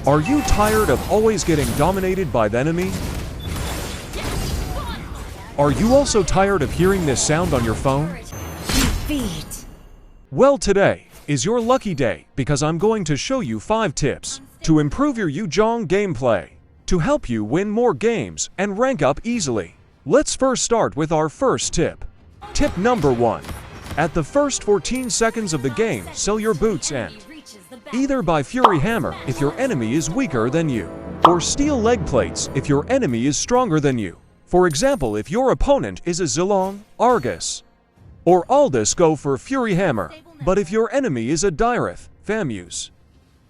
Are you tired of always getting dominated by the enemy? Are you also tired of hearing this sound on your phone? Defeat. Well, today is your lucky day because I'm going to show you 5 tips to improve your Yu ZHONG gameplay to help you win more games and rank up easily. Let's first start with our first tip. Tip number 1. At the first 14 seconds of the game, sell your boots and either buy Fury Hammer if your enemy is weaker than you, or steel leg plates if your enemy is stronger than you. For example, if your opponent is a Zhong, Argus, or Aldous, go for Fury Hammer, but if your enemy is a Direth, Famuse,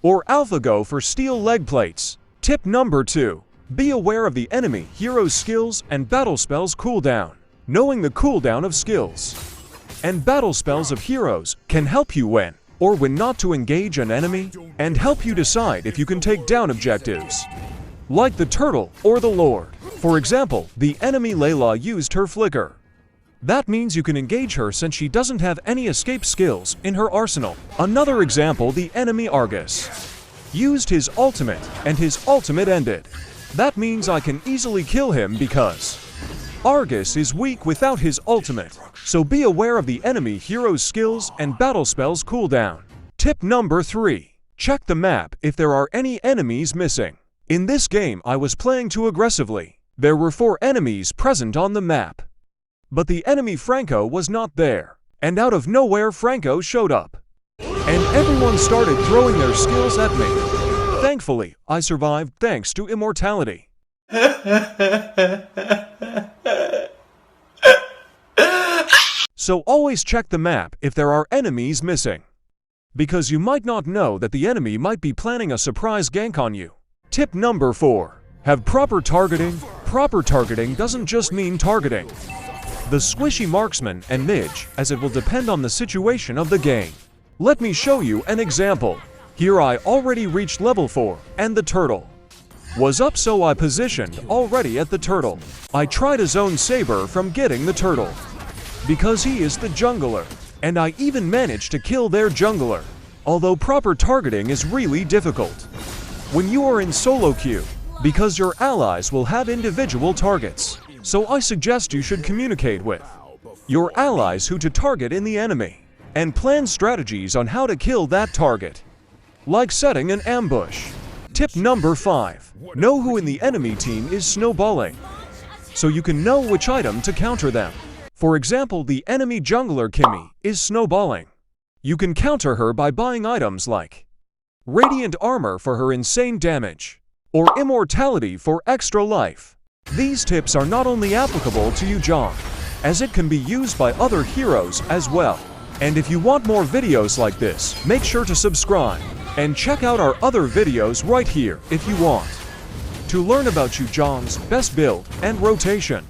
or Alpha, go for steel leg plates. Tip number 2. Be aware of the enemy hero's skills and battle spells cooldown. Knowing the cooldown of skills and battle spells of heroes can help you when or when not to engage an enemy, and help you decide if you can take down objectives, like the turtle or the lord. For example, the enemy Layla used her flicker. That means you can engage her since she doesn't have any escape skills in her arsenal. Another example, the enemy Argus used his ultimate and his ultimate ended. That means I can easily kill him because Argus is weak without his ultimate. So be aware of the enemy hero's skills and battle spells cooldown. Tip number 3. Check the map if there are any enemies missing. In this game I was playing too aggressively. There were 4 enemies present on the map, but the enemy Franco was not there. And out of nowhere Franco showed up, and everyone started throwing their skills at me. Thankfully, I survived thanks to immortality. So always check the map if there are enemies missing, because you might not know that the enemy might be planning a surprise gank on you. Tip number 4. Have proper targeting. Proper targeting doesn't just mean targeting the squishy marksman and midge, as it will depend on the situation of the game. Let me show you an example. Here I already reached level 4, and the turtle was up, so I positioned already at the turtle. I tried to zone Saber from getting the turtle, because he is the jungler, and I even managed to kill their jungler. Although proper targeting is really difficult when you are in solo queue, because your allies will have individual targets. So I suggest you should communicate with your allies who to target in the enemy, and plan strategies on how to kill that target, like setting an ambush. Tip number 5. Know who in the enemy team is snowballing, so you can know which item to counter them. For example, the enemy jungler Kimmy is snowballing. You can counter her by buying items like Radiant Armor for her insane damage, or Immortality for extra life. These tips are not only applicable to Yu ZHONG, as it can be used by other heroes as well. And if you want more videos like this, make sure to subscribe, and check out our other videos right here if you want to learn about Yu ZHONG's best build and rotation.